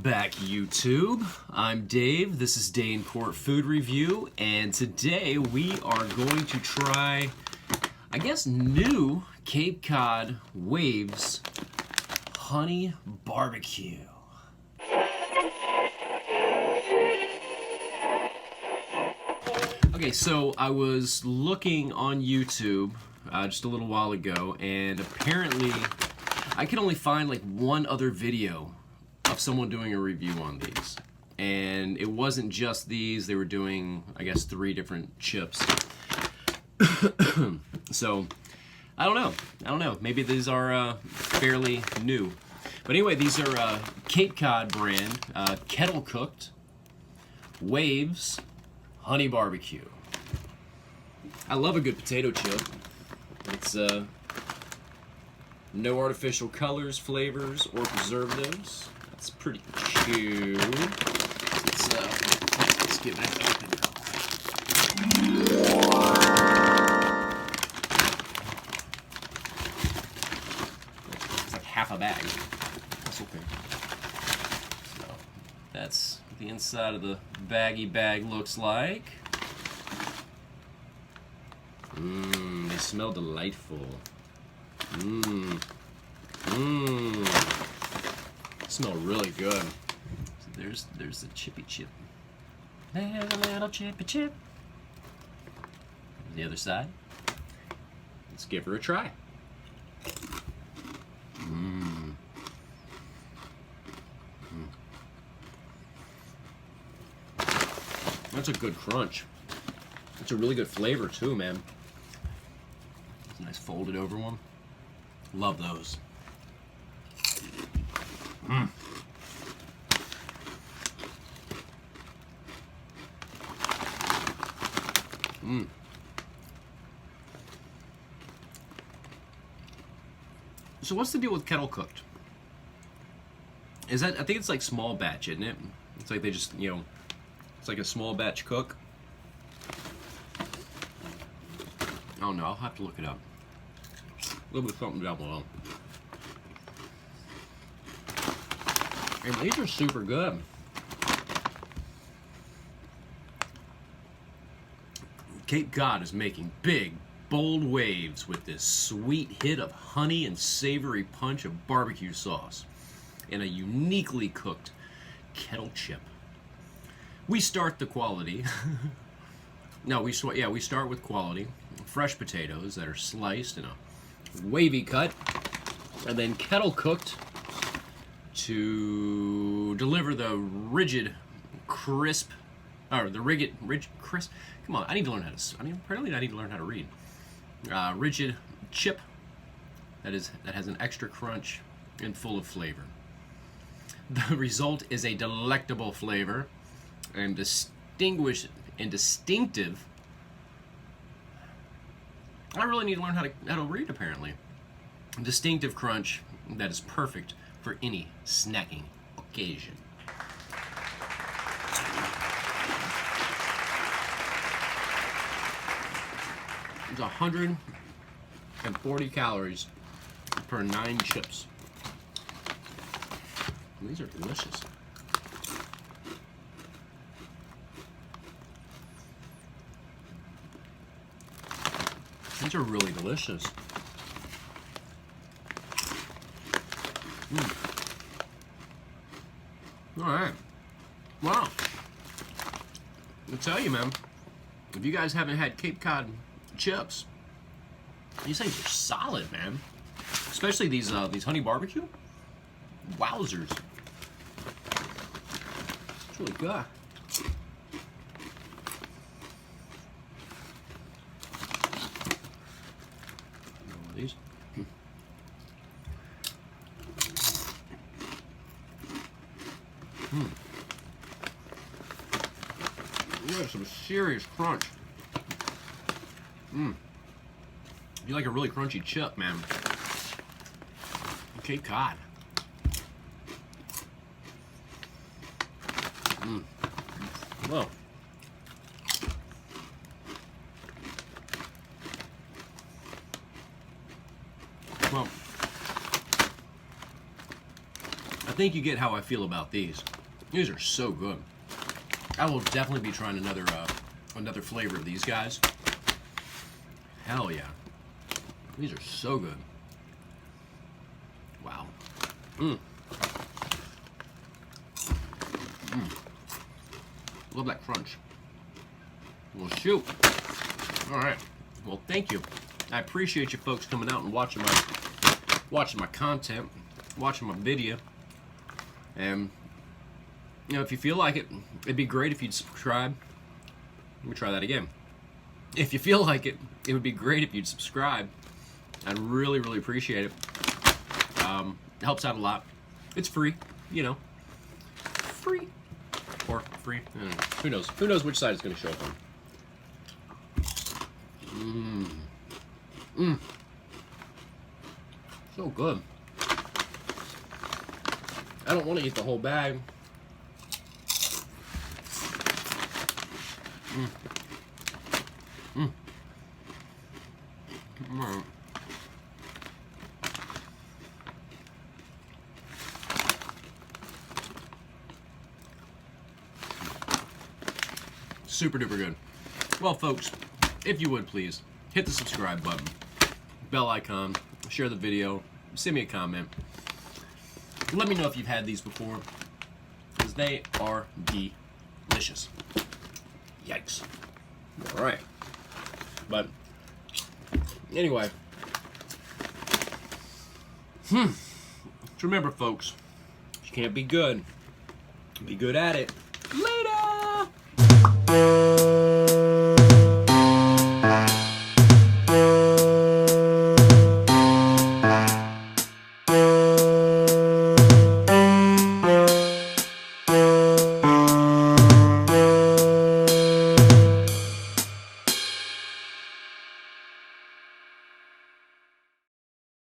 back, YouTube. I'm Dave. This is Day in Court Food Review, and today we are going to try, I guess, new Cape Cod Waves Honey Barbecue. Okay, so I was looking on YouTube just a little while ago, and apparently I could only find like one other video of someone doing a review on these, and it wasn't just these. They were doing, I guess, 3 different chips. So I don't know, maybe these are fairly new, but anyway, these are Cape Cod brand kettle cooked Waves Honey Barbecue. I love a good potato chip. It's no artificial colors, flavors, or preservatives. That's pretty cute. Let's give it an open. It's like half a bag. That's okay. So that's what the inside of the baggy bag looks like. They smell delightful. Smell really good. So there's the chippy chip. There's a little chippy chip. The other side. Let's give her a try. That's a good crunch. It's a really good flavor too, man. It's a nice folded over one. Love those. So what's the deal with kettle cooked? Is that, I think it's like small batch, isn't it? It's like they just, you know, it's like a small batch cook. Oh no, I'll have to look it up. A little bit of something down below. And these are super good. Cape Cod is making big, bold waves with this sweet hit of honey and savory punch of barbecue sauce in a uniquely cooked kettle chip. We start the quality. No, we start with quality. Fresh potatoes that are sliced in a wavy cut, and then kettle cooked to deliver the rigid, crisp, or the rigid, crisp. Come on, I need to learn how to. Apparently, I need to learn how to read. Rigid chip that has an extra crunch and full of flavor. The result is a delectable flavor and distinctive. I really need to learn how to read, apparently. Distinctive crunch that is perfect for any snacking occasion. It's 140 calories per 9 chips. These are delicious. These are really delicious. Alright. Wow. I'll tell you, man, if you guys haven't had Cape Cod chips, these things are solid, man. Especially these honey barbecue. Wowzers. It's really good. These. Yeah, some serious crunch. If you like a really crunchy chip, man, Cape Cod. Whoa. Well, think you get how I feel about these. These are so good. I will definitely be trying another flavor of these guys. Hell yeah. These are so good. Wow. Love that crunch. Well, shoot. All right. Well, thank you. I appreciate you folks coming out and watching my content, watching my video. And you know, if you feel like it, it'd be great if you'd subscribe. Let me try that again. If you feel like it, it would be great if you'd subscribe. I'd really, really appreciate it. It helps out a lot. It's free, you know. Free. Or free. I don't know. Who knows? Who knows which side it's going to show up on. So good. I don't want to eat the whole bag. Super duper good. Well, folks, if you would please hit the subscribe button, bell icon, share the video, send me a comment. Let me know if you've had these before, because they are delicious. Yikes. All right. But anyway, just remember, folks, you can't be good. Be good at it. Later.